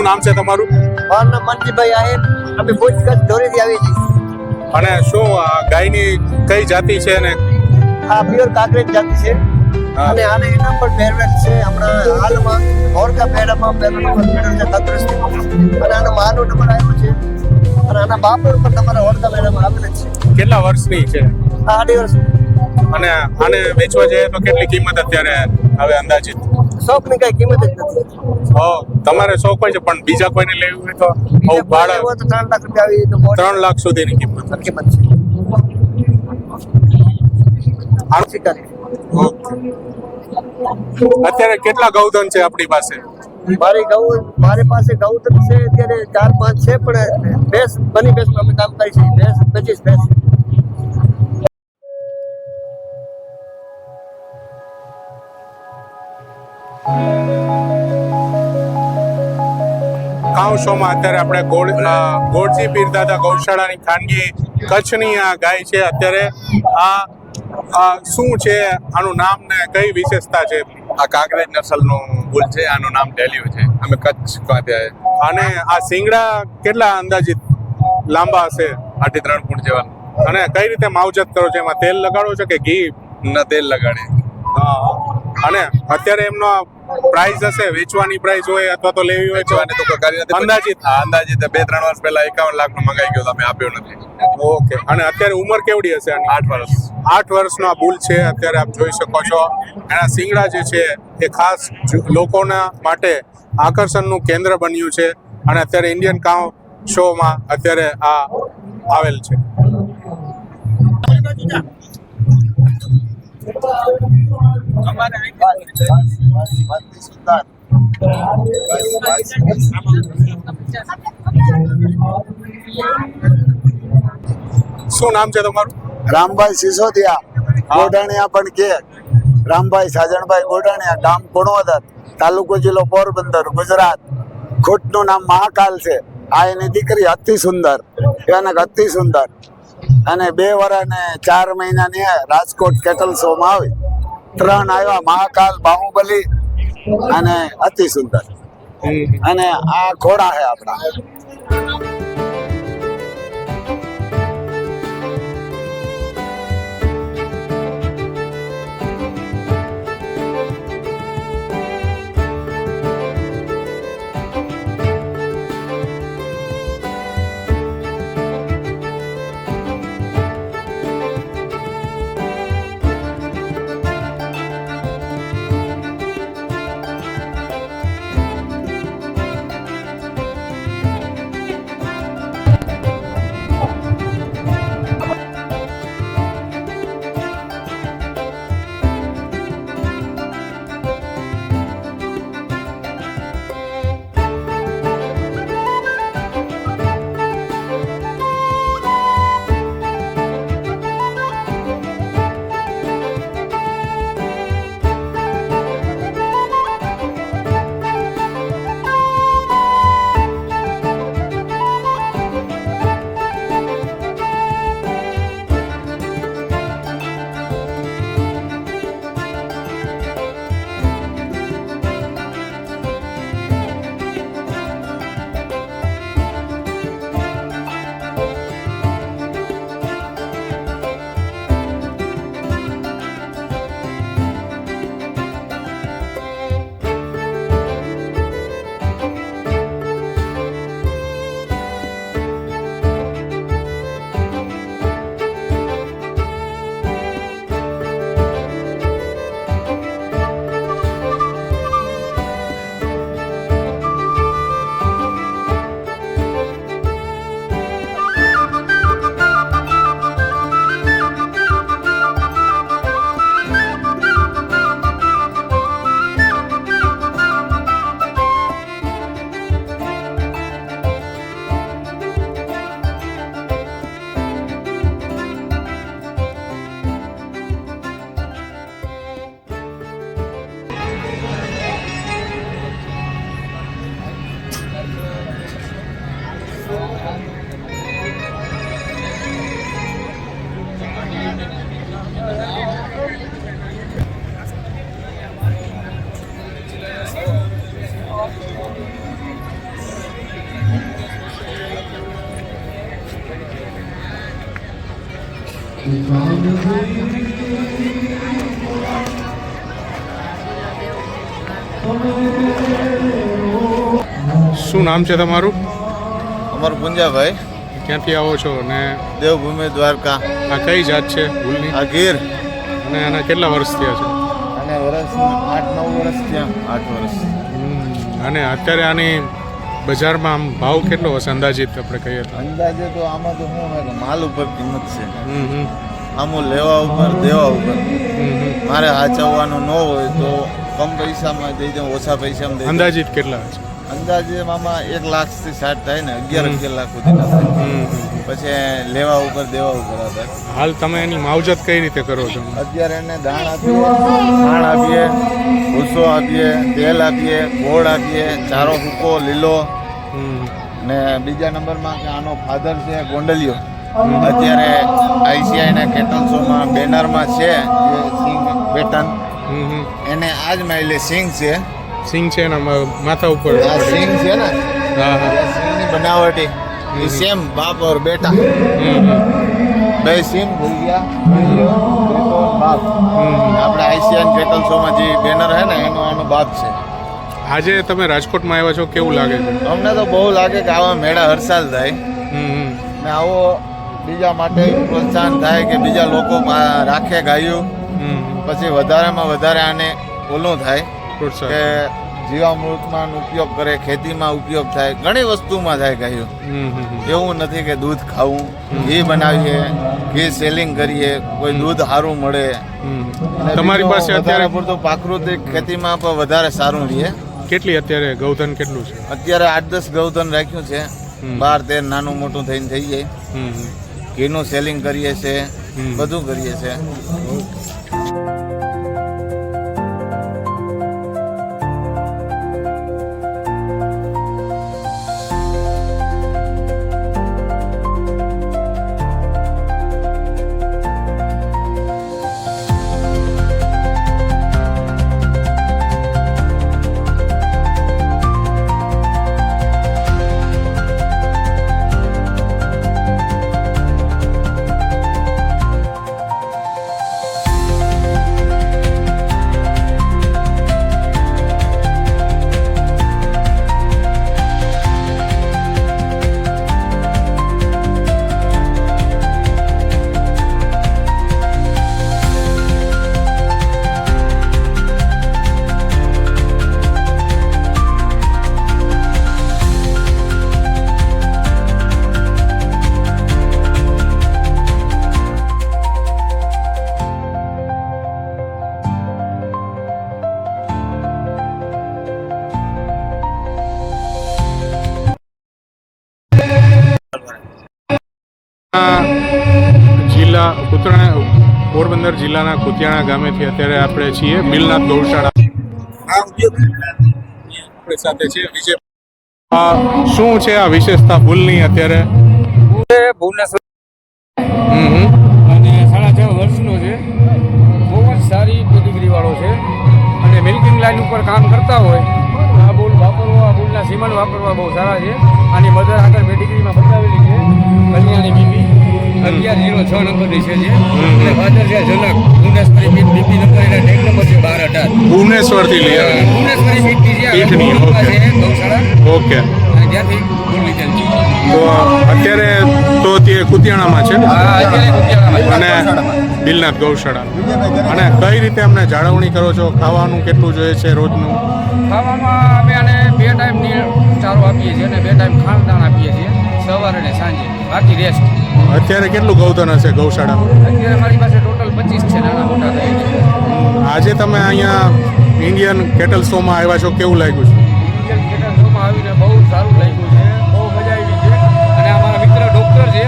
શું નામ છે તમારું? મારું નામ મનજીભાઈ આહિર. અમે ભુજ કચ્છ ધોરીથી આવી છીએ. અને શું આ ગાયની કઈ જાતિ છે ને? આ પ્યોર કાંકરેજ જાતિ છે અને આને ઇનામ પણ મેળવેલ છે. હમણાં હાલમાં ઓરકા મેળામાં પહેલો નંબર મેળવ્યો છે તંદુરસ્તીમાં અને આનો માનો નંબર આવ્યો છે અને આના બાપનો પણ નંબર ઓરકા મેળામાં આવેલો છે. કેટલા વર્ષની છે? આ 8 વર્ષ. અને આને વેચવા જઈએ તો કેટલી કિંમત અત્યારે હવે અંદાજિત? શોખની કઈ કિંમત જ નથી. તમારે શોખ હોય છે પણ બીજા કોઈને લેવું હોય તો બીજા કોઈ લેવો હોય તો 3 લાખ રૂપિયા આવી તો 3 લાખ સુધીની કિંમત કિંમત છે. અત્યારે કેટલા ગૌધન છે આપણી પાસે? મારી પાસે ગૌધન છે અત્યારે 4-5 છે પણ ભેંસ બની ભેંસમાં અમે કામ કરી છીએ. ભેંસ 25 ભેંસ. કાઉ શોમાં અત્યારે આપણે ગોળજી પીરદાદા ગૌશાળાની ખાનગી કચ્છની આ ગાય છે. અત્યારે આ શું છે, આનું નામ ને કઈ વિશેષતા છે? આ કાંકરેજ નસલનું બુલ છે. આનું નામ ઢેલ્યું છે. અમે કચ્છ ખાતે અને આ શિંગડા કેટલા અંદાજિત લાંબા હશે? 3.5 ફૂટ જેવા. અને કઈ રીતે માવજત કરો છો? એમાં તેલ લગાડો છો કે ઘી? ના, તેલ લગાડે. અને અત્યારે એમનો પ્રાઇસ હશે, વેચવાની પ્રાઇસ હોય અથવા તો લેવી હોય તો વેચવાની તો કોઈ કરી નથી. અંદાજિત 2-3 વર્ષ પહેલા 51 લાખનો મંગાઈ ગયો, અમે આપ્યો નથી. ઓકે. અને અત્યારે ઉંમર કેવડી હશે આની? 8 વર્ષ. 8 વર્ષનો આ બુલ છે. અત્યારે આપ જોઈ શકો છો એના શિંગડા જે છે એ ખાસ લોકોના માટે આકર્ષણનું કેન્દ્ર બન્યું છે અને અત્યારે ઇન્ડિયન કાઉ શોમાં અત્યારે આ આવેલ છે. શું નામ છે તમારું? રામભાઈ સિસોદિયા, ગોઢાણીયા પણ કે રામભાઈ સાજણભાઈ ગોઢાણીયા, ગામ કુણોદર, તાલુકો જિલ્લો પોરબંદર, ગુજરાત. ખોટનું નામ મહાકાલ છે. આ એની દીકરી અતિ સુંદર, અતિ સુંદર. અને 2 વર્ષ ને 4 મહિનાની રાજકોટ કેટલ શોમાં આવી. 3 આવ્યા, મહાકાલ, બાહુબલી અને અતિ સુંદર. અને આ ઘોડા છે આપણા. શું નામ છે તમારું? અમારું પુંજાભાઈ, ક્યાંથી આવો છો અને દેવભૂમિ દ્વારકા. આ કઈ જાત છે ભૂલની? આ ગીર. અને આના કેટલા વર્ષ થયા છે? અને વર્ષ 8-9 વર્ષ થયા. 8 વર્ષ. અને અત્યારે આની બજારમાં આમ ભાવ કેટલો હશે અંદાજિત આપણે કહીએ તો? અંદાજે તો આમાં તો શું હોય કે માલ ઉપર કિંમત છે. હમ. આમું લેવા ઉપર દેવા ઉપર. હમ. મારે હાચવવાનું ન હોય તો કમ પૈસામાં દઈ દઉં, ઓછા પૈસામાં દઈ દઉં. અંદાજિત કેટલા છે? અંદાજે આમાં 1 લાખથી સ્ટાર્ટ થાય ને 11 લાખ સુધીના થાય. પછી લેવા ઉપર દેવા ઉપર આધાર. હાલ તમે એની માવજત કઈ રીતે કરો છો? અત્યારે એને દાણ આપીએ, ખાણ આપીએ, ભૂસો આપીએ, તેલ આપીએ, ગોળ આપીએ, ચારો સૂકો લીલો. ને બીજા નંબરમાં કે આનો ફાધર છે ગોંડલિયો. અત્યારે આઈસીઆઈના કેટલ શોમાં બેનરમાં છે જે સિંગ પેટર્ન, એને આજ માઇલે સિંગ છે. સિંગ છે એના માથા ઉપર? આ સિંગ છે ને, હા હા. સિંગની બનાવટી એ સેમ બાપ ઓર બેટા. બે સિંગ ભૂલ ગયા, બેટો બાપ. આપણે આઈસીઆઈ કેટલ શોમાં જે બેનર હે ને એનો આનો બાપ છે. આજે તમે રાજકોટમાં આવ્યા છો, કેવું લાગે છે? અમને તો બહુ લાગે કે આવા મેળા હર સાલ થાય ને આવો બીજા માટે પ્રોત્સાહન થાય કે બીજા લોકો રાખે ગાયું, પછી વધારેમાં વધારે આને ઓલું થાય કે જીવામૃતમાં ઉપયોગ કરે, ખેતીમાં ઉપયોગ થાય, ઘણી વસ્તુમાં થાય ગાયું. એવું નથી કે દૂધ ખાવું, ઘી બનાવીએ, ઘી સેલિંગ કરીએ, કોઈ દૂધ સારું મળે. તમારી પાસે અત્યારે પૂરતું પ્રાકૃતિક ખેતીમાં પણ વધારે સારું રહે. કેટલી અત્યારે ગૌધન કેટલું છે? અત્યારે 8-10 ગૌધન રાખ્યું છે. 12-13 નાનું મોટું થઈને થઈ જાય. ઘીનું સેલિંગ કરીએ છીએ, બધું કરીએ છીએ. જિલ્લા પોરબંદર જિલ્લાના કુતિયાણા ગામેથી અત્યારે આપણે છીએ બિલનાથ ગૌશાળા. આપણી સાથે છે વિજય. શું છે આ વિશેષતા ભૂલની અત્યારે? ભુવનેશ્વર અને 6.5 વર્ષનો છે. બહુ જ સારી પેડિગ્રી વાળો છે અને મિલ્કિંગ લાઈન ઉપર કામ કરતા હોય આ બુલ વાપરવા, આ બુલના સીમન વાપરવા બહુ સારા છે. આની મધર આગળ પેડિગ્રીમાં બતાવેલી છે કલ્યાણી બીબી 1106 નંબરની છે જે. અને ફાધર છે જનક ભુવનેશ્વરી બીબી નંબર, એના ટેગ નંબર છે 1218. ભુવનેશ્વરથી લઈ આવ્યા? ભુવનેશ્વરી બીબી છે ગૌશાળા. ઓકે. ત્યાંથી બુલ લીધેલ છે. તો અત્યારે તો તે કુતિયાણામાં છે ને? હા, અત્યારે કુતિયાણામાં અને બિલનાથ ગૌશાળા. અને કઈ રીતે અમને જાળવણી કરો છો? ખાવાનું કેટલું જોઈએ છે રોજનું? ખાવામાં અમે આને 2 ટાઈમની ચારો આપીએ છીએ અને 2 ટાઈમ ખાણદાણ આપીએ છીએ, સવારે અને સાંજે. બાકી રેસ્ટ. અત્યારે કેટલું ગૌધન હશે ગૌશાળામાં? અત્યારે મારી પાસે ટોટલ 25 છે, નાના મોટા થઈ છે. આજે તમે અહીંયા ઇન્ડિયન કેટલ શોમાં આવ્યા છો, કેવું લાગ્યું છે? ઇન્ડિયન કેટલ શોમાં આવીને બહુ સારું લાગ્યું છે, બહુ મજા આવી છે. અને અમારા મિત્ર ડૉક્ટર છે જે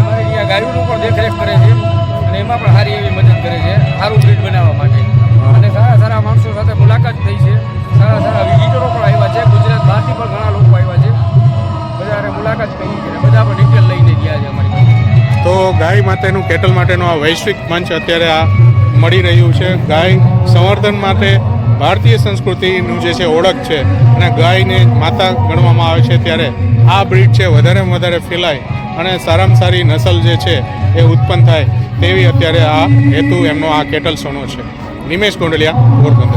અમારી અહીંયા ગાયોનું પણ દેખરેખ કરે છે અને એમાં પણ સારી એવી મદદ કરે છે સારું બ્રીડ બનાવવા માટે. અને સારા સારા માણસો સાથે મુલાકાત થઈ છે, સારા સારા વિઝિટરો પણ આવ્યા છે, ગુજરાત બહારથી પણ ઘણા લોકો આવ્યા છે. બધાને મુલાકાત કરી છે, બધા પણ ડિટેલ લઈને ગયા છે અમારી પાસે. તો ગાય માટેનું કેટલ માટેનું આ વૈશ્વિક મંચ અત્યારે આ મળી રહ્યું છે. ગાય સંવર્ધન માટે ભારતીય સંસ્કૃતિનું જે છે ઓળખ છે અને ગાયને માતા ગણવામાં આવે છે, ત્યારે આ બ્રીડ છે વધારેમાં વધારે ફેલાય અને સારામાં સારી નસલ જે છે એ ઉત્પન્ન થાય તેવી અત્યારે આ હેતુ એમનો આ કેટલ સોનો છે. નિમેશ ગોંડલિયા, પોરબંદર.